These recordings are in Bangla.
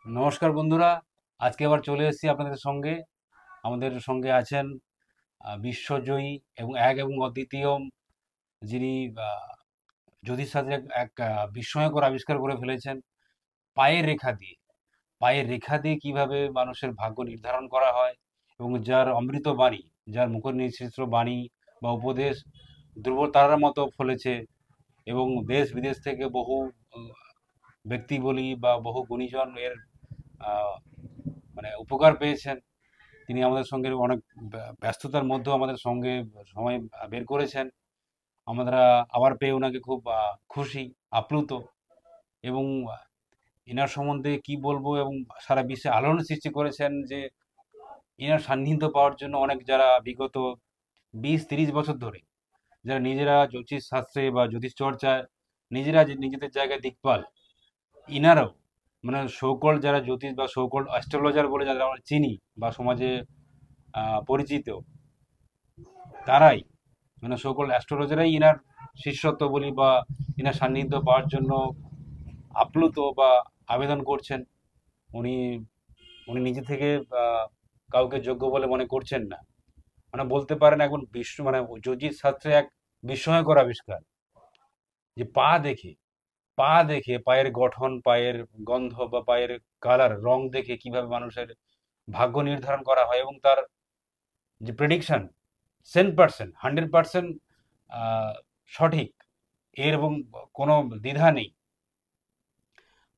নমস্কার বন্ধুরা, আজকে আবার চলে এসেছি আপনাদের সঙ্গে। আমাদের সঙ্গে আছেন বিশ্বজয়ী এবং এক এবং অদ্বিতীয়, যিনি জ্যোতিষশাস্ত্রে এক বিস্ময়কর আবিষ্কার করে ফেলেছেন। পায়ের রেখা দিয়ে পায়ের রেখা দিয়ে কিভাবে মানুষের ভাগ্য নির্ধারণ করা হয়, এবং যার অমৃত বাণী, যার মুখ নিঃসৃত বাণী বা উপদেশ ধ্রুব তারার মতো ফলেছে, এবং দেশ বিদেশ থেকে বহু আহ, ব্যক্তি বলি বা বহু গুণীজন এর আহ, মানে উপকার পেয়েছেন। তিনি আমাদের সঙ্গে অনেক ব্যস্ততার মধ্যেও আমাদের সঙ্গে সময় বের করেছেন। আমরা আবার পেয়ে ওনাকে খুব খুশি, আপ্লুত। এবং এনার সম্বন্ধে কি বলবো, এবং সারা বিশ্বে আলোড়ন সৃষ্টি করেছেন যে এনার সান্নিধ্য পাওয়ার জন্য অনেক, যারা বিগত 20-30 বছর ধরে, যারা নিজেরা জ্যোতিষ শাস্ত্রে বা জ্যোতিষ চর্চায় নিজেরা নিজেদের জায়গায় দিকপাল, ইনারাও মানে সৌকল যারা জ্যোতিষ বা সৌকল অ্যাস্ট্রোলজার বলে যারা আমরা চিনি বা সমাজে পরিচিত, তারাই মানে সকল অ্যাস্ট্রোলজারাই ইনার শিষ্যত্ব বলি বা ইনার সান্নিধ্য পাওয়ার জন্য আপ্লুত বা আবেদন করছেন। উনি উনি নিজে থেকে কাউকে যোগ্য বলে মনে করছেন না। মানে বলতে পারেন এখন বিশ্ব মানে জ্যোতিষ শাস্ত্রে এক বিস্ময়কর আবিষ্কার, যে পা দেখে পায়ের গঠন, পায়ের গন্ধ বা পায়ের কালার, রং দেখে কিভাবে মানুষের ভাগ্য নির্ধারণ করা হয়, এবং তার যে প্রেডিকশন 100% সঠিক, এর এবং কোনো দ্বিধা নেই।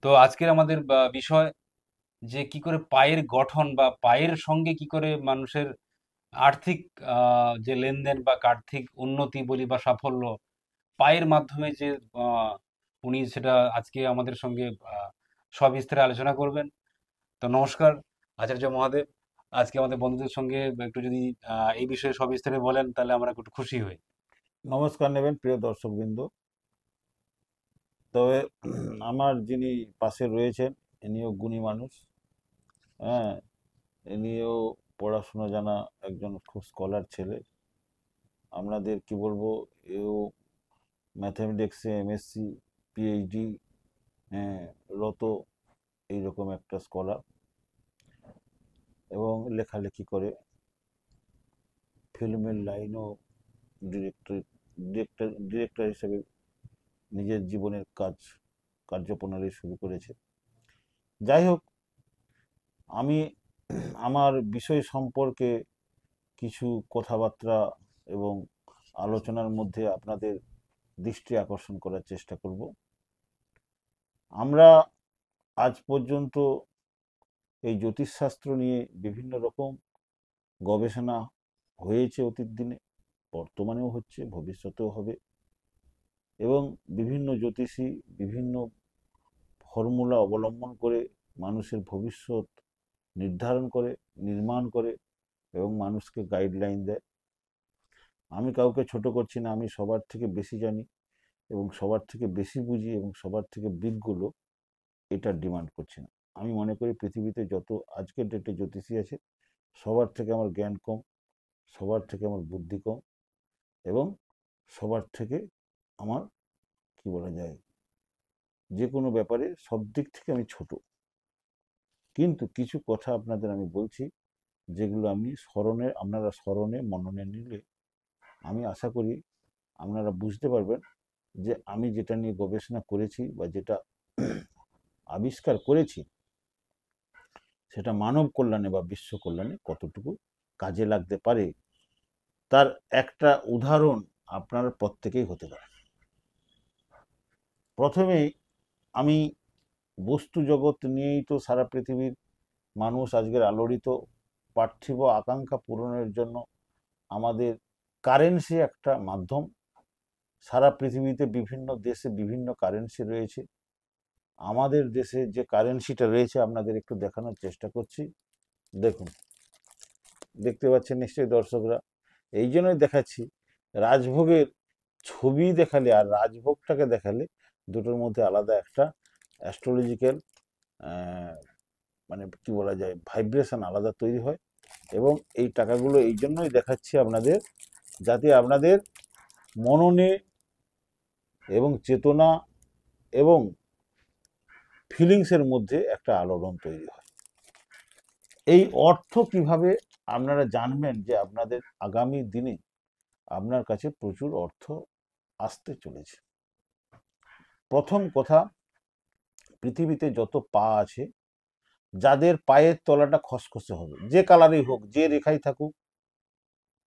তো আজকের আমাদের বিষয়, যে কি করে পায়ের গঠন বা পায়ের সঙ্গে কি করে মানুষের আর্থিক যে লেনদেন বা আর্থিক উন্নতি বলি বা সাফল্য, পায়ের মাধ্যমে যে আহ, উনি সেটা আজকে আমাদের সঙ্গে সবিস্তারে আলোচনা করবেন। তো নমস্কার আচার্য মহাদেব, আজকে আমাদের বন্ধুদের সঙ্গে একটু যদি এই বিষয়ে সবিস্তারে বলেন, তাহলে আমরা একটু খুশি হই। নমস্কার নেবেন প্রিয় দর্শকবৃন্দ। তবে আমার যিনি পাশে রয়েছেন ইনিও গুণী মানুষ। হ্যাঁ, ইনিও পড়াশোনা জানা একজন খুব স্কলার ছেলে। আপনাদের কি বলবো, এও ম্যাথামেটিক্সে এমএসসি, পিএইচডি, হ্যাঁ, রত এইরকম একটা স্কলার, এবং লেখালেখি করে ফিল্মের লাইনও ডিরেক্টর ডিরেক্টর ডিরেক্টর হিসেবে নিজের জীবনের কার্যপ্রণালী শুরু করেছে। যাই হোক, আমি আমার বিষয় সম্পর্কে কিছু কথাবার্তা এবং আলোচনার মধ্যে আপনাদের দৃষ্টি আকর্ষণ করার চেষ্টা করব। আমরা আজ পর্যন্ত এই জ্যোতিষশাস্ত্র নিয়ে বিভিন্ন রকম গবেষণা হয়েছে অতীত দিনে, বর্তমানেও হচ্ছে, ভবিষ্যতেও হবে। এবং বিভিন্ন জ্যোতিষী বিভিন্ন ফর্মুলা অবলম্বন করে মানুষের ভবিষ্যৎ নির্ধারণ করে, নির্মাণ করে এবং মানুষকে গাইডলাইন দেয়। আমি কাউকে ছোট করছি না, আমি সবার থেকে বেশি জানি এবং সবার থেকে বেশি বুঝি এবং সবার থেকে বিজ্ঞ লোক, এটা ডিমান্ড করছি না। আমি মনে করি পৃথিবীতে যত আজকের ডেটে জ্যোতিষী আছে, সবার থেকে আমার জ্ঞান কম, সবার থেকে আমার বুদ্ধি কম, এবং সবার থেকে আমার কি বলা যায়, যে কোনো ব্যাপারে সব দিক থেকে আমি ছোট। কিন্তু কিছু কথা আপনাদের আমি বলছি, যেগুলো আপনারা স্মরণে মননে নিলে আমি আশা করি আপনারা বুঝতে পারবেন যে আমি যেটা নিয়ে গবেষণা করেছি বা যেটা আবিষ্কার করেছি, সেটা মানব কল্যাণে বা বিশ্ব কল্যাণে কতটুকু কাজে লাগতে পারে, তার একটা উদাহরণ আপনার প্রত্যেকেই হতে পারে। প্রথমেই আমি বস্তু জগৎ নিয়েই তো সারা পৃথিবীর মানুষ আজকের আলোড়িত। পার্থিব আকাঙ্ক্ষা পূরণের জন্য আমাদের কারেন্সি একটা মাধ্যম। সারা পৃথিবীতে বিভিন্ন দেশে বিভিন্ন কারেন্সি রয়েছে। আমাদের দেশে যে কারেন্সিটা রয়েছে আপনাদের একটু দেখানোর চেষ্টা করছি। দেখুন, দেখতে পাচ্ছেন নিশ্চয়ই দর্শকরা। এই জন্যই দেখাচ্ছি, রাজভোগের ছবি দেখালে আর রাজভোগটাকে দেখালে দুটোর মধ্যে আলাদা একটা অ্যাস্ট্রোলজিক্যাল মানে কি বলা যায়, ভাইব্রেশন আলাদা তৈরি হয়। এবং এই টাকাগুলো এই জন্যই দেখাচ্ছি আপনাদের, যাতে আপনাদের মননে এবং চেতনা এবং ফিলিংসের মধ্যে একটা আলোড়ন তৈরি হয়। এই অর্থ কিভাবে আপনারা জানবেন যে আপনাদের আগামী দিনে আপনার কাছে প্রচুর অর্থ আসতে চলেছে? প্রথম কথা, পৃথিবীতে যত পা আছে, যাদের পায়ের তলাটা খসখসে হবে, যে কালারই হোক, যে রেখাই থাকুক,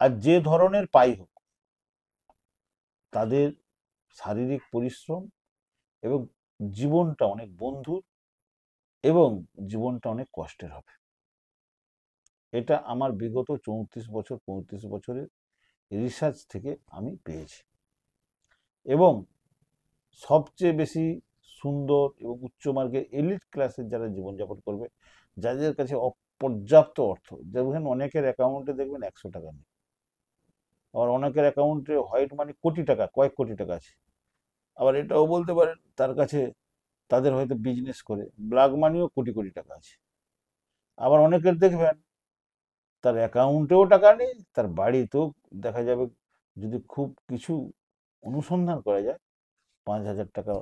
আর যে ধরনের পাই হোক, তাদের শারীরিক পরিশ্রম এবং জীবনটা অনেক বন্ধুর এবং জীবনটা অনেক কষ্টের হবে। এটা আমার বিগত 34 বছরের রিসার্চ থেকে আমি পেয়েছি। এবং সবচেয়ে বেশি সুন্দর এবং উচ্চমার্গের এলিট ক্লাসের যারা জীবনযাপন করবে, যাদের কাছে অপর্যাপ্ত অর্থ, যেমন অনেকের অ্যাকাউন্টে দেখবেন 100 টাকা নেই, আবার অনেকের অ্যাকাউন্টে হোয়াইট মানি কোটি টাকা, কয়েক কোটি টাকা আছে। আবার এটাও বলতে পারেন তার কাছে, তাদের হয়তো বিজনেস করে ব্ল্যাক মানিও কোটি কোটি টাকা আছে। আবার অনেকের দেখবেন তার অ্যাকাউন্টেও টাকা নেই, তার বাড়িতেও দেখা যাবে, যদি খুব কিছু অনুসন্ধান করা যায়, 5,000 টাকা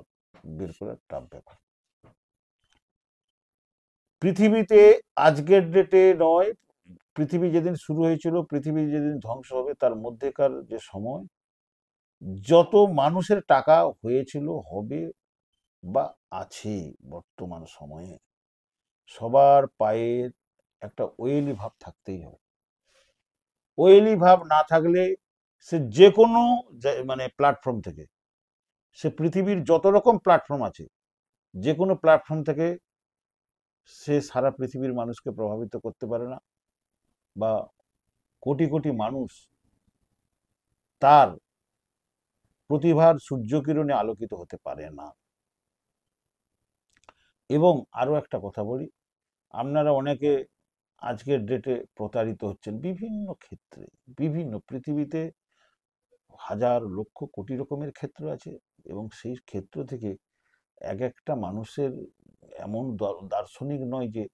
বের করার টাফ ব্যাপার। পৃথিবীতে আজকের ডেটে নয়, পৃথিবী যেদিন শুরু হয়েছিল, পৃথিবী যেদিন ধ্বংস হবে, তার মধ্যেকার যে সময়, যত মানুষের টাকা হয়েছিল, হবে বা আছে বর্তমান সময়ে, সবার পায়ের একটা ওয়েলি ভাব থাকতেই হবে। ওয়েলি ভাব না থাকলে সে যে কোনো মানে প্ল্যাটফর্ম থেকে, সে পৃথিবীর যত রকম প্ল্যাটফর্ম আছে, যে কোনো প্ল্যাটফর্ম থেকে সে সারা পৃথিবীর মানুষকে প্রভাবিত করতে পারে না, বা কোটি কোটি মানুষ তার প্রতিভার সূর্যকিরণে আলোকিত হতে পারে না। এবং আরো একটা কথা বলি, আপনারা অনেকে আজকের ডেটে প্রতারিত হচ্ছেন বিভিন্ন ক্ষেত্রে। বিভিন্ন পৃথিবীতে হাজার লক্ষ কোটি রকমের ক্ষেত্র আছে, এবং সেই ক্ষেত্র থেকে এক একটা মানুষের এমন দার্শনিক নয় যে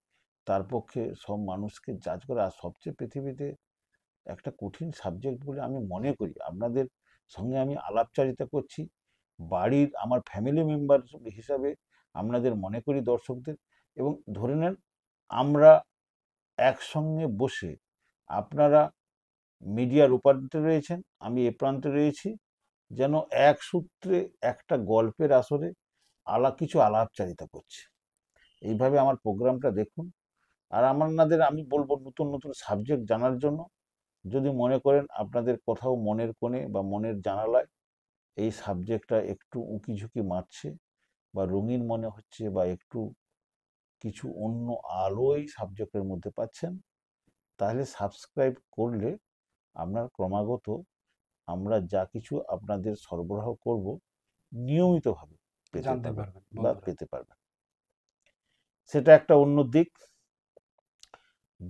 তার পক্ষে সব মানুষকে জাজ করা। আর সবচেয়ে পৃথিবীতে একটা কঠিন সাবজেক্ট বলে আমি মনে করি, আপনাদের সঙ্গে আমি আলাপচারিতা করছি বাড়ির আমার ফ্যামিলি মেম্বার হিসাবে, আপনাদের মনে করি দর্শকদের, এবং ধরে নেন আমরা একসঙ্গে বসে, আপনারা মিডিয়ার ওপারে রয়েছেন, আমি এ প্রান্তে রয়েছি, যেন এক সূত্রে একটা গল্পের আসরে কিছু আলাপচারিতা করছি। এইভাবে আমার প্রোগ্রামটা দেখুন। আর আপনাদের আমি বলবো, নতুন নতুন সাবজেক্ট জানার জন্য, যদি মনে করেন আপনাদের কোথাও মনের কোণে বা মনের জানালায় এই সাবজেক্টটা একটু উঁকি ঝুঁকি মারছে, বা রঙিন মনে হচ্ছে, বা একটু কিছু অন্য আলোই সাবজেক্টের মধ্যে পাচ্ছেন, তাহলে সাবস্ক্রাইব করলে আপনার ক্রমাগত আমরা যা কিছু আপনাদের সরবরাহ করব নিয়মিতভাবে পেতে জানতে পারবেন পারবেন বা বন্ধুরা। পেতে পারবেন। সেটা একটা অন্য দিক।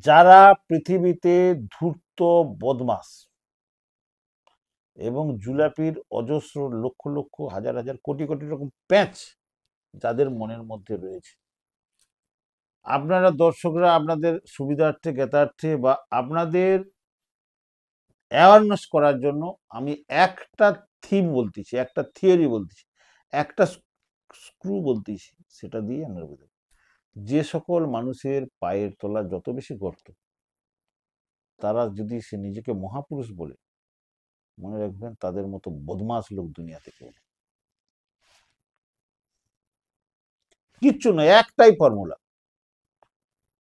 যারা পৃথিবীতে ধূর্ত, বদমাস এবং জুলাপির অজস্র লক্ষ লক্ষ হাজার হাজার কোটি কোটি রকম প্যাঁচ যাদের মনের মধ্যে রয়েছে, আপনারা দর্শকরা আপনাদের সুবিধার্থে, জ্ঞাতার্থে, বা আপনাদের অ্যাওয়ারনেস করার জন্য আমি একটা থিম বলতেছি, একটা থিওরি বলতেছি, একটা স্ক্রু বলতেছি, সেটা দিয়ে আমরা বুঝব। যে সকল মানুষের পায়ের তলা যত বেশি গর্ত, তারা যদি সে নিজেকে মহাপুরুষ বলে, মনে রাখবেন তাদের মতো বদমাস লোক দুনিয়াতে কেউ নেই। কিচ্ছু নয়, একটাই ফর্মুলা,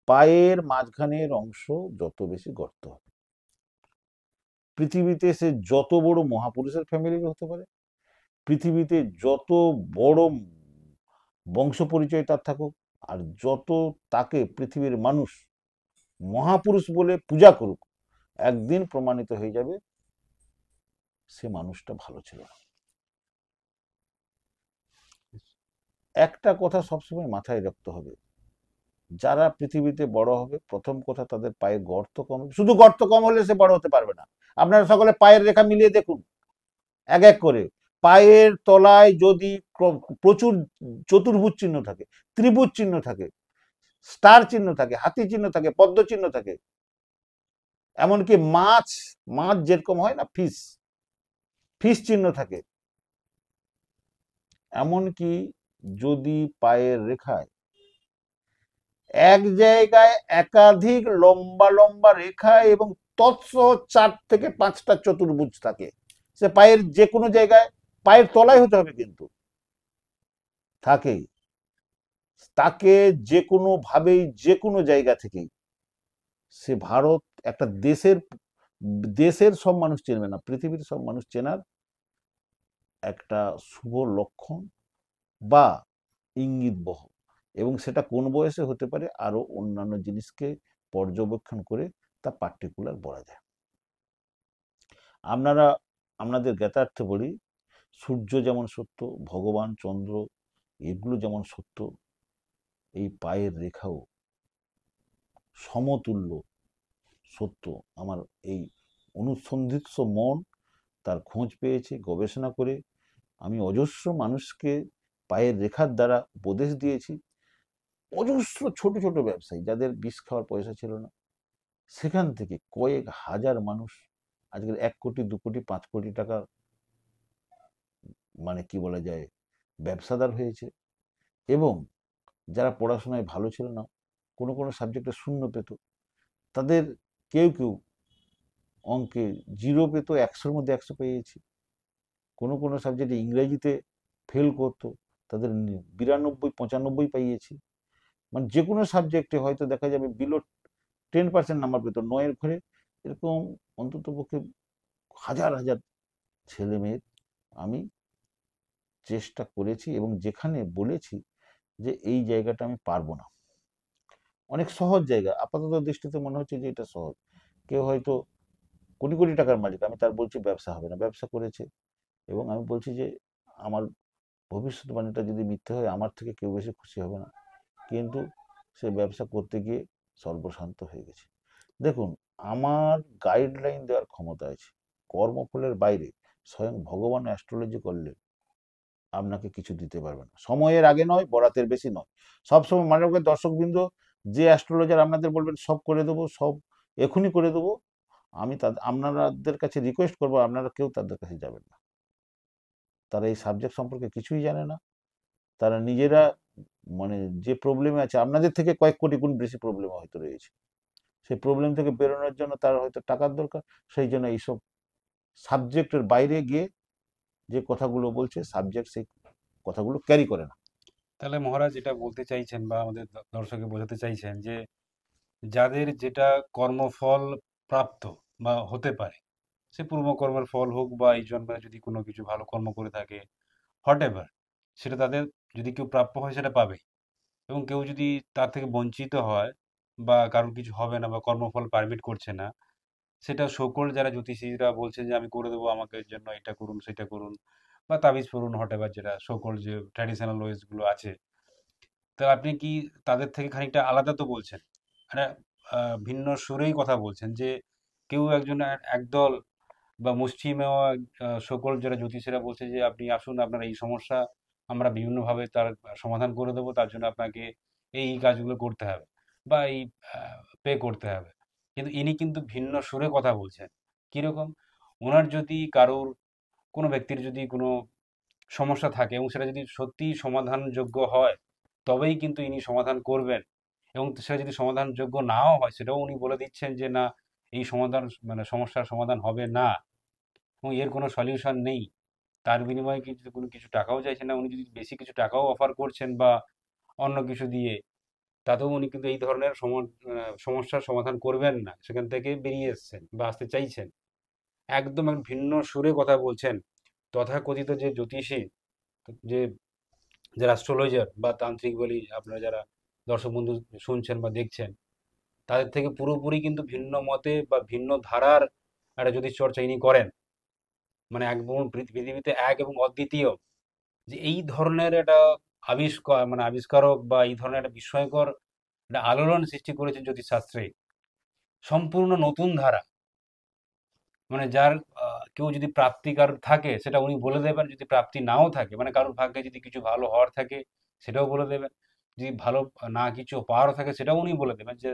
পায়ের মাঝখানের অংশ যত বেশি গর্ত হবে, পৃথিবীতে সে যত বড় মহাপুরুষের ফ্যামিলির হতে পারে, পৃথিবীতে যত বড় বংশ পরিচয় তার থাকুক, আর যত তাকে পৃথিবীর মানুষ মহাপুরুষ বলে পূজা করুক, একদিন প্রমাণিত হয়ে যাবে সে মানুষটা ভালো ছিল না। একটা কথা সবসময় মাথায় রাখতে হবে, যারা পৃথিবীতে বড় হবে, প্রথম কথা তাদের পায়ে গর্ত কম হবে। শুধু গর্ত কম হলে সে বড় হতে পারবে না। আপনারা সকলে পায়ের রেখা মিলিয়ে দেখুন, এক এক করে পায়ের তলায় যদি প্রচুর চতুর্ভুজ চিহ্ন থাকে, ত্রিভুজ চিহ্ন থাকে, স্টার চিহ্ন থাকে, হাতি চিহ্ন থাকে, পদ্ম চিহ্ন থাকে, এমনকি মাছ মাছ যেরকম হয় না, ফিশ ফিশ চিহ্ন থাকে, এমনকি যদি পায়ের রেখায় এক জায়গায় একাধিক লম্বা লম্বা রেখা এবং তৎসহ 4 থেকে 5টা চতুর্ভুজ থাকে। সে পায়ের যে কোনো জায়গায়, পায়ের তলায় হতে হবে কিন্তু থাকেই। তাকে যে কোনো ভাবেই যে কোনো জায়গা থেকেই, সে ভারত একটা দেশের, দেশের সব মানুষ চেনবে না, পৃথিবীর সব মানুষ চেনার একটা শুভ লক্ষণ বা ইঙ্গিত বহ, এবং সেটা কোন বয়সে হতে পারে আরো অন্যান্য জিনিসকে পর্যবেক্ষণ করে তা পার্টিকুলার বলা যায়। আপনারা, আপনাদের জ্ঞাতার্থে বলি, সূর্য যেমন সত্য, ভগবান চন্দ্র, এগুলো যেমন সত্য, এই পায়ের রেখাও সমতুল্য সত্য। আমার এই অনুসন্ধিৎস মন তার খোঁজ পেয়েছে গবেষণা করে। আমি অজস্র মানুষকে পায়ের রেখার দ্বারা উপদেশ দিয়েছি। অজস্র ছোট ছোট ব্যবসায়ী যাদের বিষ খাওয়ার পয়সা ছিল না, সেখান থেকে কয়েক হাজার মানুষ আজকের 1 কোটি 2 কোটি 5 কোটি টাকার মানে কি বলা যায় ব্যবসাদার হয়েছে। এবং যারা পড়াশোনায় ভালো ছিল না, কোনো কোনো সাবজেক্টে শূন্য পেত, তাদের কেউ কেউ অঙ্কে 0 পেত, 100-র মধ্যে 100 পেয়েছি। কোনো কোনো সাবজেক্টে ইংরেজিতে ফেল করতো, তাদের 92-95 পাইয়েছি। মানে যে কোনো সাবজেক্টে হয়তো দেখা যাবে বিলো 10% নাম্বার পেত, 9-এর ঘরে, এরকম অন্তত পক্ষে হাজার হাজার ছেলে মেয়ের আমি চেষ্টা করেছি। এবং যেখানে বলেছি যে এই জায়গাটা আমি পারবো না, অনেক সহজ জায়গা, আপাতত দৃষ্টিতে মনে হচ্ছে যে এটা সহজ, কেউ হয়তো কোটি কোটি টাকার মালিক, আমি তার বলছি ব্যবসা হবে না, ব্যবসা করেছে। এবং আমি বলছি যে আমার ভবিষ্যৎবাণীটা যদি মিথ্যে হয়, আমার থেকে কেউ বেশি খুশি হবে না। কিন্তু সে ব্যবসা করতে গিয়ে সর্বশান্ত হয়ে গেছে। দেখুন, আমার গাইডলাইন দেওয়ার ক্ষমতা আছে, কর্মফলের বাইরে স্বয়ং ভগবান অ্যাস্ট্রোলজি করলে আপনাকে কিছু দিতে পারবে না, সময়ের আগে নয়, বরাতের বেশি নয়। সবসময় মনে রাখবেন দর্শকবৃন্দ, যে অ্যাস্ট্রোলজার আপনাদের বলবেন সব করে দেবো, সব এখনই করে দেবো, আমি তাদের, আপনাদের কাছে রিকোয়েস্ট করবো, আপনারা কেউ তাদের কাছে যাবেন না। তারা এই সাবজেক্ট সম্পর্কে কিছুই জানে না। তারা নিজেরা মানে যে প্রবলেমে আছে, আপনাদের থেকে কয়েক কোটি গুণ বেশি প্রবলেমে হয়তো রয়েছে। সেই প্রবলেম থেকে বেরোনোর জন্য তার হয়তো টাকার দরকার, সেই জন্য এইসব সাবজেক্টের বাইরে গিয়ে যে কথাগুলো বলছে, সাবজেক্ট সেই কথাগুলো ক্যারি করে না। তাহলে মহারাজ এটা বলতে চাইছেন বা আমাদের দর্শকে বোঝাতে চাইছেন যে যাদের যেটা কর্মফল প্রাপ্ত বা হতে পারে, সে পূর্বকর্মের ফল হোক বা এই জন্মে যদি কোনো কিছু ভালো কর্ম করে থাকে, হোয়াট এভার, সেটা তাদের যদি কেউ প্রাপ্য হয় সেটা পাবে। এবং কেউ যদি তার থেকে বঞ্চিত হয় বা কারোর কিছু হবে না বা কর্মফল পারমিট করছে না, সেটা সকল যারা জ্যোতিষীরা বলছে যে আমি করে দেবো, আমাকে জন্য এটা করুন সেটা করুন বা তাবিজ পড়ুন, হোয়াট এভার, যেটা সকল যে ট্র্যাডিশনাল ওয়েজ গুলো আছে, তা আপনি কি তাদের থেকে খানিকটা আলাদা তো বলছেন, মানে ভিন্ন সুরেই কথা বলছেন যে কেউ একজন একদল বা মুষ্টিমেয় সকল যারা জ্যোতিষীরা বলছে যে আপনি আসুন, আপনার এই সমস্যা আমরা বিভিন্নভাবে তার সমাধান করে দেবো, তার জন্য আপনাকে এই কাজগুলো করতে হবে বা এই পে করতে হবে। কিন্তু ইনি কিন্তু ভিন্ন সুরে কথা বলছেন। কিরকম? ওনার যদি কারোর, কোনো ব্যক্তির যদি কোনো সমস্যা থাকে এবং সেটা যদি সত্যিই সমাধানযোগ্য হয়, তবেই কিন্তু ইনি সমাধান করবেন। এবং সেটা যদি সমাধানযোগ্য নাও হয়, সেটাও উনি বলে দিচ্ছেন যে না, এই সমাধান মানে সমস্যার সমাধান হবে না এবং এর কোনো সলিউশন নেই। তার বিনিময়ে কিন্তু কোনো কিছু টাকাও চাইছেন না, উনি যদি বেশি কিছু টাকাও অফার করছেন বা অন্য কিছু দিয়ে, তাতেও উনি কিন্তু এই ধরনের সমস্যার সমাধান করবেন না, সেখান থেকে বেরিয়ে এসছেন বা আসতে চাইছেন। একদম এক ভিন্ন সুরে কথা বলছেন। তথাকথিত যে জ্যোতিষী, যে যারা অ্যাস্ট্রোলজার বা তান্ত্রিক বলি, আপনারা যারা দর্শক বন্ধু শুনছেন বা দেখছেন, তাদের থেকে পুরোপুরি কিন্তু ভিন্ন মতে বা ভিন্ন ধারার একটা জ্যোতিষ চর্চা ইনি করেন। মানে একদম পৃথিবীতে এক এবং অদ্বিতীয়, যে এই ধরনের একটা আবিষ্কার, মানে আবিষ্কারক বা এই ধরনের একটা বিস্ময়কর একটা আলোড়ন সৃষ্টি করেছেন জ্যোতিষশাস্ত্রে। সম্পূর্ণ নতুন ধারা, মানে যার কেউ যদি প্রাপ্তি কারোর থাকে সেটা উনি বলে দেবেন, যদি প্রাপ্তি নাও থাকে, মানে কারোর ভাগ্যে যদি কিছু ভালো হওয়ার থাকে সেটাও বলে দেবেন, যদি ভালো না কিছু পাওয়ারও থাকে সেটাও উনি বলে দেবেন যে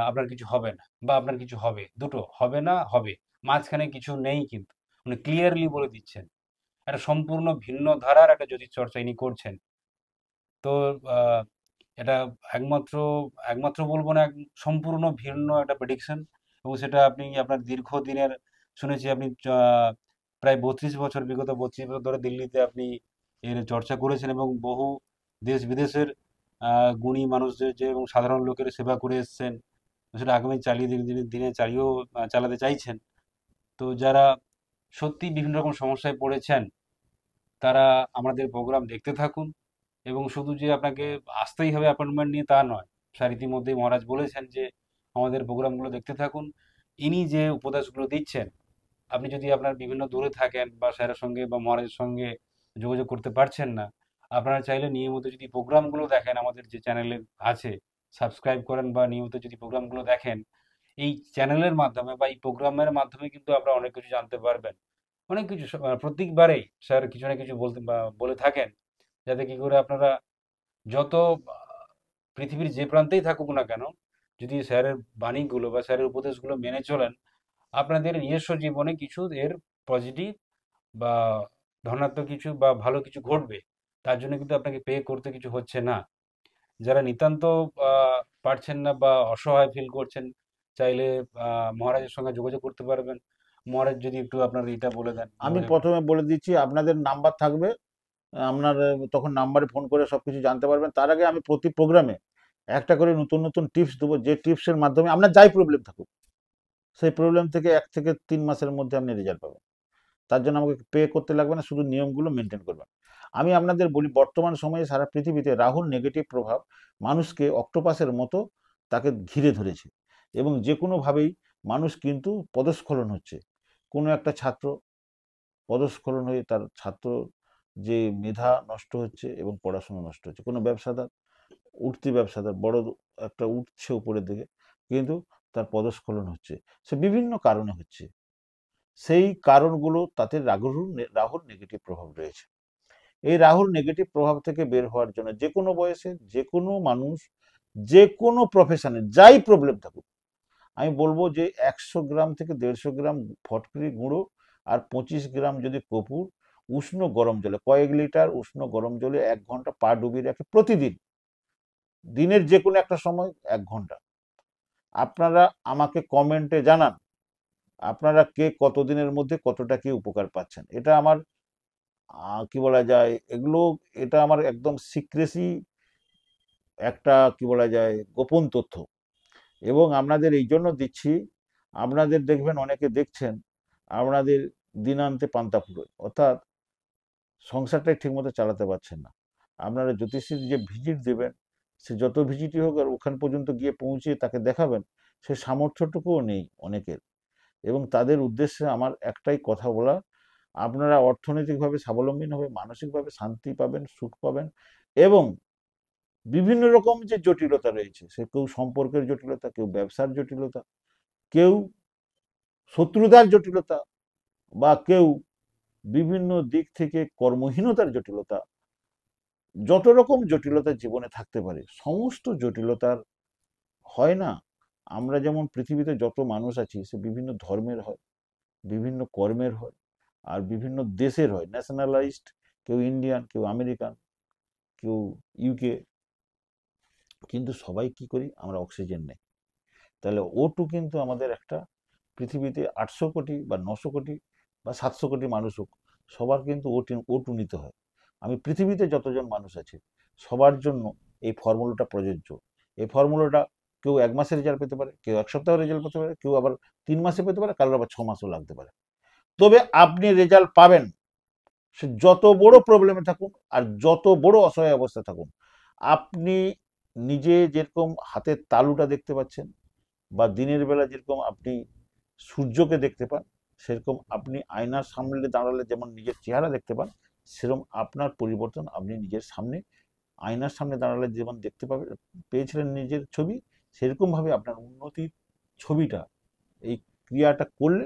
আপনার কিছু হবে না বা আপনার কিছু হবে, দুটো হবে না হবে, মাঝখানে কিছু নেই, কিন্তু উনি ক্লিয়ারলি বলে দিচ্ছেন। একটা সম্পূর্ণ ভিন্ন ধারার একটা জ্যোতিষ চর্চা ইনি করছেন। তো এটা একমাত্র একমাত্র বলবো না, সম্পূর্ণ ভিন্ন একটা প্রেডিকশন। এবং সেটা আপনি আপনার দীর্ঘদিনের, শুনেছি আপনি প্রায় 32 বছর, বিগত 32 বছর ধরে দিল্লিতে আপনি এর চর্চা করেছেন এবং বহু দেশ বিদেশের গুণী মানুষদের যে এবং সাধারণ লোকের সেবা করে এসেছেন। সেটা আগামী চালিয়ে দিনে দিনে দিনে চালিয়েও চালাতে চাইছেন। তো যারা সত্যি বিভিন্ন রকম সমস্যায় পড়েছেন, তারা আমাদের প্রোগ্রাম দেখতে থাকুন। এবং শুধু যে আপনাকে আসতেই হবে অ্যাপয়েন্টমেন্ট নিয়ে তা নয়, স্যার ইতিমধ্যেই মহারাজ বলেছেন যে আমাদের প্রোগ্রামগুলো দেখতে থাকুন। ইনি যে উপদেশগুলো দিচ্ছেন, আপনি যদি আপনার বিভিন্ন দূরে থাকেন বা স্যারের সঙ্গে বা মহারাজের সঙ্গে যোগাযোগ করতে পারছেন না, আপনারা চাইলে নিয়মিত যদি প্রোগ্রামগুলো দেখেন, আমাদের যে চ্যানেলে আছে, সাবস্ক্রাইব করেন বা নিয়মিত যদি প্রোগ্রামগুলো দেখেন, এই চ্যানেলের মাধ্যমে বা এই প্রোগ্রামের মাধ্যমে কিন্তু আপনারা অনেক কিছু জানতে পারবেন। অনেক কিছু প্রত্যেকবারেই স্যার কিছু না কিছু বলতে বা বলে থাকেন, যাতে কি করে আপনারা যত পৃথিবীর যে প্রান্তেই থাকুক না কেন, যদি স্যারের বাণীগুলো বা স্যারের উপদেশগুলো মেনে চলেন, আপনাদের নিজস্ব জীবনে কিছু এর পজিটিভ বা ধনাত্মক কিছু বা ভালো কিছু ঘটবে। তার জন্য কিন্তু আপনাকে পে করতে কিছু হচ্ছে না। যারা নিতান্ত পারছেন না বা অসহায় ফিল করছেন, চাইলে মহারাজের সঙ্গে যোগাযোগ করতে পারবেন। মহারাজ যদি একটু আপনার এটা বলে দেন আমি যোগাযোগ। প্রথমে বলে দিচ্ছি, আপনাদের নাম্বার থাকবে, আপনার তখন নাম্বারে ফোন করে সবকিছু জানতে পারবেন। তার আগে আমি প্রতি প্রোগ্রামে একটা করে নতুন নতুন টিপস দেবো, যে টিপসের মাধ্যমে আপনার যাই প্রবলেম থাকুক, সেই প্রবলেম থেকে 1 থেকে 3 মাসের মধ্যে আপনি রেজাল্ট পাবেন। তার জন্য আমাকে পে করতে লাগবে না, শুধু নিয়মগুলো মেনটেন করবেন। আমি আপনাদের বলি, বর্তমান সময়ে সারা পৃথিবীতে রাহুর নেগেটিভ প্রভাব মানুষকে অক্টোপাসের মতো তাকে ঘিরে ধরেছে, এবং যে কোনোভাবেই মানুষ কিন্তু পদস্খলন হচ্ছে। কোনো একটা ছাত্র পদস্খলন হয়ে তার ছাত্র যে মেধা নষ্ট হচ্ছে এবং পড়াশোনা নষ্ট হচ্ছে। কোনো ব্যবসাদার, উঠতি ব্যবসাদার বড় একটা উঠছে উপরের দিকে, কিন্তু তার পদস্খলন হচ্ছে। সে বিভিন্ন কারণে হচ্ছে। সেই কারণগুলো তাতে রাহুর নেগেটিভ প্রভাব রয়েছে। এই রাহুর নেগেটিভ প্রভাব থেকে বের হওয়ার জন্য যে কোনো বয়সে যে কোনো মানুষ, যে কোনো প্রফেশনে যাই প্রবলেম থাকুক, আমি বলবো যে 100 গ্রাম থেকে 150 গ্রাম ফটকিরি গুঁড়ো আর 25 গ্রাম যদি কপুর উষ্ণ গরম জলে, কয়েক লিটার উষ্ণ গরম জলে 1 ঘন্টা পা ডুবিয়ে রাখে প্রতিদিন, দিনের যে কোনো একটা সময় 1 ঘন্টা। আপনারা আমাকে কমেন্টে জানান আপনারা কে কতদিনের মধ্যে কতটা কি উপকার পাচ্ছেন। এটা আমার কি বলা যায়, এটা আমার একদম সিক্রেসি, একটা কি বলা যায় গোপন তথ্য। এবং আপনাদের এই জন্য দিচ্ছি, আপনাদের দেখবেন অনেকে দেখছেন আপনাদের দিনান্তে পান্তা ফুরোয়, অর্থাৎ সংসারটাই ঠিকমতো চালাতে পারছেন না। আপনারা জ্যোতিষীর যে ভিজিট দেবেন, সে যত ভিজিটই হোক, আর ওখান পর্যন্ত গিয়ে পৌঁছে তাকে দেখাবেন, সে সামর্থ্যটুকুও নেই অনেকের। এবং তাদের উদ্দেশ্যে আমার একটাই কথা বলা, আপনারা অর্থনৈতিকভাবে স্বাবলম্বী হবে, মানসিকভাবে শান্তি পাবেন, সুখ পাবেন। এবং বিভিন্ন রকম যে জটিলতা রয়েছে, সে কেউ সম্পর্কের জটিলতা, কেউ ব্যবসার জটিলতা, কেউ শত্রুতার জটিলতা, বা কেউ বিভিন্ন দিক থেকে কর্মহীনতার জটিলতা, যত রকম জটিলতা জীবনে থাকতে পারে, সমস্ত জটিলতার হয় না। আমরা যেমন পৃথিবীতে যত মানুষ আছি, সে বিভিন্ন ধর্মের হয়, বিভিন্ন কর্মের হয়, আর বিভিন্ন দেশের হয়, ন্যাশনালাইজড, কেউ ইন্ডিয়ান, কেউ আমেরিকান, কেউ ইউকে, কিন্তু সবাই কি করি, আমরা অক্সিজেন নেই। তাহলে O2 কিন্তু আমাদের একটা, পৃথিবীতে 800 কোটি বা 900 কোটি বা 700 কোটি মানুষ হোক, সবার কিন্তু O2 নিতে হয়। আমি পৃথিবীতে যতজন মানুষ আছে সবার জন্য এই ফর্মুলাটা প্রযোজ্য। এই ফর্মুলাটা কেউ 1 মাসের রেজাল্ট পেতে পারে, কেউ 1 সপ্তাহের রেজাল্ট পেতে পারে, কেউ আবার 3 মাসে পেতে পারে, কারোর আবার 6 মাসও লাগতে পারে। তবে আপনি রেজাল্ট পাবেন, সে যত বড় প্রবলেমে থাকুন আর যত বড় অসহায় অবস্থা থাকুন। আপনি নিজে যেরকম হাতের তালুটা দেখতে পাচ্ছেন, বা দিনের বেলা যেরকম আপনি সূর্যকে দেখতে পান, সেরকম আপনি আয়নার সামনে দাঁড়ালে যেমন নিজের চেহারা দেখতে পান, সেরকম আপনার পরিবর্তন আপনি নিজের সামনে, আয়নার সামনে দাঁড়ালে যেমন দেখতে পেয়েছিলেন নিজের ছবি, সেরকমভাবে আপনার উন্নতির ছবিটা, এই ক্রিয়াটা করলে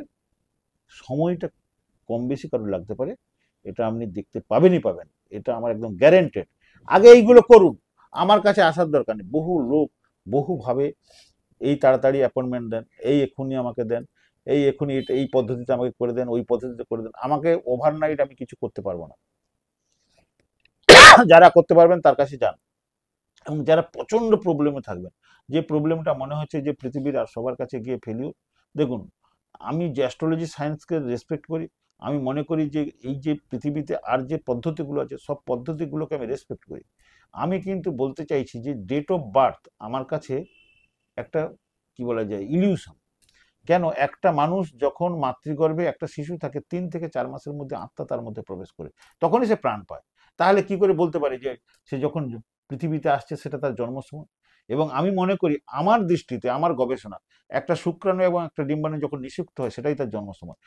সময়টা কম বেশি কারো লাগতে পারে, এটা আপনি দেখতে পাবেনই পাবেন। এটা আমার একদম গ্যারেন্টেড। আগে এইগুলো করুন, আমার কাছে আসার দরকার নেই। বহু লোক বহুভাবে এই তাড়াতাড়ি অ্যাপয়েন্টমেন্ট দেন, এই এক্ষুনি আমাকে দেন, এই এক্ষুনি এই পদ্ধতিতে আমাকে করে দেন, ওই পদ্ধতিতে করে দেন। আমাকে ওভারনাইট আমি কিছু করতে পারবো না। যারা করতে পারবেন তার কাছে যান। এবং যারা প্রচণ্ড প্রবলেমে থাকবেন, যে প্রবলেমটা মনে হচ্ছে যে পৃথিবীর আর সবার কাছে গিয়ে ফেলিও। দেখুন, আমি যে অ্যাস্ট্রোলজি সায়েন্সকে রেসপেক্ট করি, আমি মনে করি যে এই যে পৃথিবীতে আর যে পদ্ধতিগুলো আছে সব পদ্ধতিগুলোকে আমি রেসপেক্ট করি। আমি কিন্তু বলতে চাইছি যে ডেট অফ বার্থ আমার কাছে একটা কি বলা যায় ইলিউশন। কেন, একটা মানুষ যখন মাতৃগর্ভে একটা শিশু থাকে 3 থেকে 4 মাসের মধ্যে আত্মা তার মধ্যে প্রবেশ করে, তখনই সে প্রাণ পায়। তাহলে কি করে বলতে পারে যে সে যখন পৃথিবীতে আসছে সেটা তার জন্মসময়? এবং আমি মনে করি আমার দৃষ্টিতে, আমার গবেষণা, একটা শুক্রাণু এবং একটা ডিম্বাণু যখন নিষিক্ত হয় সেটাই তার জন্মসময়।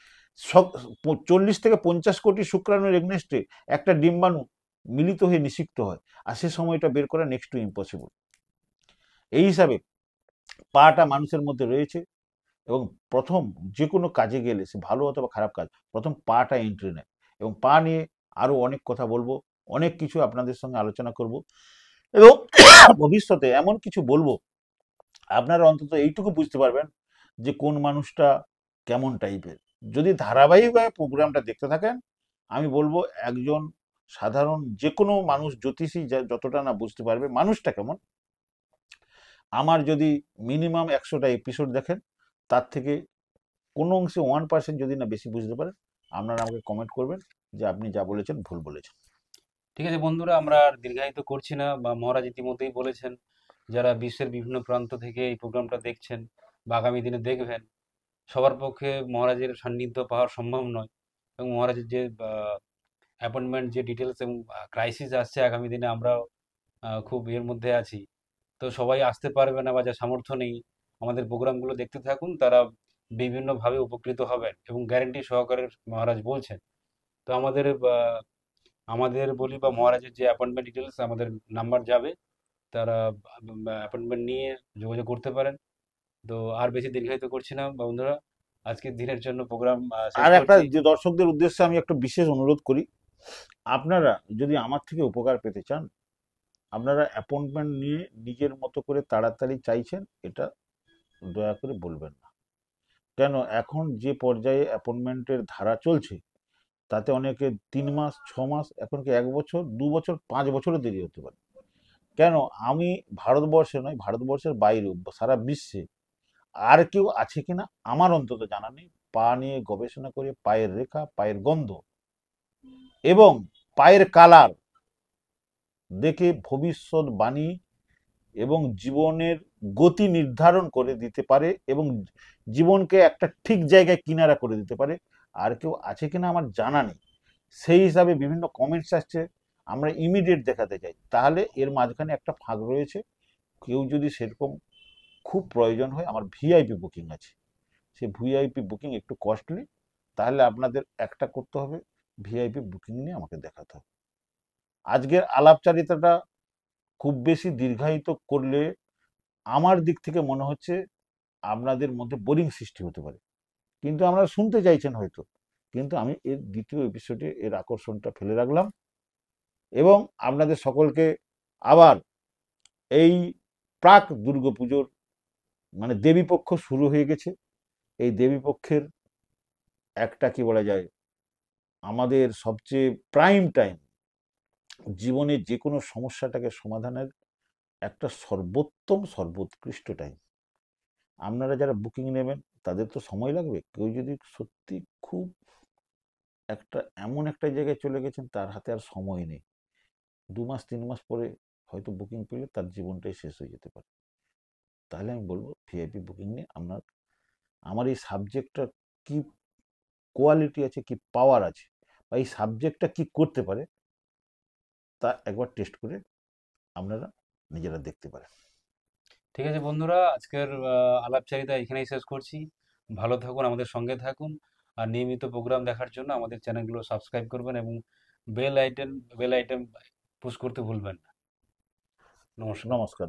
40 থেকে 50 কোটি শুক্রাণুর এগনেস্টে একটা ডিম্বাণু মিলিত হয়ে নিষিক্ত হয়, আর সে সময়টা বের করা নেক্সট টু ইম্পসিবল। এই হিসাবে পাটা মানুষের মধ্যে রয়েছে, এবং প্রথম যে কোনো কাজে গেলে সে ভালো অথবা খারাপ কাজ, প্রথম পাটা এন্ট্রি নেয়। এবং পা নিয়ে আরও অনেক কথা বলবো, অনেক কিছু আপনাদের সঙ্গে আলোচনা করব, এবং ভবিষ্যতে এমন কিছু বলবো আপনারা অন্তত এইটুকু বুঝতে পারবেন যে কোন মানুষটা কেমন টাইপের। যদি ধারাবাহিকভাবে প্রোগ্রামটা দেখতে থাকেন, আমি বলবো একজন সাধারণ যে কোনো মানুষ, জ্যোতিষী যতটা না বুঝতে পারবে মানুষটা কেমন, আমার যদি মিনিমাম 100টা এপিসোড দেখেন, তার থেকে কোনো অংশে 1% যদি না বেশি বুঝতে পারেন, আপনারা আমাকে কমেন্ট করবেন যে আপনি যা বলেছেন ভুল বলেছেন। ঠিক আছে বন্ধুরা, আমরা আর দীর্ঘায়িত করছি না, বা মহারাজ ইতিমধ্যেই বলেছেন যারা বিশ্বের বিভিন্ন প্রান্ত থেকে এই প্রোগ্রামটা দেখছেন বা আগামী দিনে দেখবেন, সবার পক্ষে মহারাজের সান্নিধ্য পাওয়া সম্ভব নয়। এবং মহারাজের যে অ্যাপয়েন্টমেন্ট যে ডিটেলস এবং ক্রাইসিস আসছে আগামী দিনে, আমরাও খুব এর মধ্যে আছি। তো সবাই আসতে পারবে না বা যার সামর্থ্য নেই, আমাদের প্রোগ্রামগুলো দেখতে থাকুন, তারা বিভিন্নভাবে উপকৃত হবেন এবং গ্যারেন্টি সহকারে মহারাজ বলছেন। তো আমাদের বলি বা মহারাজের যে অ্যাপয়েন্টমেন্ট ডিটেলস আমাদের নাম্বার যাবে, তারা অ্যাপয়েন্টমেন্ট নিয়ে যোগাযোগ করতে পারেন। তো আর বেশি দীর্ঘায়িত করছি না বন্ধুরা, আজকের দিনের জন্য প্রোগ্রাম শেষ আর একটা করছি। যে দর্শকদের উদ্দেশ্যে আমি একটা বিশেষ অনুরোধ করি, আপনারা যদি আমার থেকে উপকার পেতে চান, আপনারা অ্যাপয়েন্টমেন্ট নিয়ে নিজের মতো করে তাড়াতাড়ি চাইছেন, এটা দয়া করে বলবেন না। কেন, এখন যে পর্যায়ে অ্যাপয়েন্টমেন্টের ধারা চলছে, তাতে অনেকে 3 মাস, 6 মাস, এখনকি 1 বছর, 2 বছর, 5 বছরও দেরি হতে পারে। কেন, আমি ভারতবর্ষে নয়, ভারতবর্ষের বাইরেও সারা বিশ্বে আর কেউ আছে কিনা আমার অন্তত জানা নেই, পা নিয়ে গবেষণা করে পায়ের রেখা, পায়ের গন্ধ এবং পায়ের কালার দেখে ভবিষ্যৎবাণী এবং জীবনের গতি নির্ধারণ করে দিতে পারে এবং জীবনকে একটা ঠিক জায়গায় কিনারা করে দিতে পারে, আর কেউ আছে কিনা আমার জানা নেই। সেই হিসাবে বিভিন্ন কমেন্টস আসছে, আমরা ইমিডিয়েট দেখাতে চাই, তাহলে এর মাঝখানে একটা ফাঁক রয়েছে। কেউ যদি সেরকম খুব প্রয়োজন হয়, আমার ভিআইপি বুকিং আছে, সেই ভিআইপি বুকিং একটু কস্টলি, তাহলে আপনাদের একটা করতে হবে, ভিআইপি বুকিং নিয়ে আমাকে দেখাতে হবে। আজকের আলাপচারিতাটা খুব বেশি দীর্ঘায়িত করলে আমার দিক থেকে মনে হচ্ছে আপনাদের মধ্যে বোরিং সৃষ্টি হতে পারে, কিন্তু আপনারা শুনতে চাইছেন হয়তো, কিন্তু আমি এর দ্বিতীয় এপিসোডে এর আকর্ষণটা ফেলে রাখলাম। এবং আপনাদের সকলকে আবার এই প্রাক দুর্গাপুজোর, মানে দেবীপক্ষ শুরু হয়ে গেছে, এই দেবীপক্ষের একটা কি বলা যায় আমাদের সবচেয়ে প্রাইম টাইম, জীবনে যে কোনো সমস্যাটাকে সমাধানের একটা সর্বোত্তম সর্বোৎকৃষ্ট টাইম। আপনারা যারা বুকিং নেবেন তাদের তো সময় লাগবে, কেউ যদি সত্যি খুব একটা এমন একটা জায়গায় চলে গেছেন তার হাতে আর সময় নেই, 2 মাস 3 মাস পরে হয়তো বুকিং পেলে তার জীবনটাই শেষ হয়ে যেতে পারে, তাহলে আমি বলবো ভিআইপি বুকিং নিয়ে আপনার, আমার এই সাবজেক্টটা কি কোয়ালিটি আছে, কি পাওয়ার আছে, বা এই সাবজেক্টটা কি করতে পারে, তা একবার টেস্ট করে আপনারা নিজেরা দেখতে পারেন। ঠিক আছে বন্ধুরা, আজকের আলাপচারিতা এখানেই শেষ করছি। ভালো থাকুন, আমাদের সঙ্গে থাকুন, আর নিয়মিত প্রোগ্রাম দেখার জন্য আমাদের চ্যানেলগুলো সাবস্ক্রাইব করবেন এবং bell item bell item push করতে ভুলবেন না। নমস্কার। নমস্কার।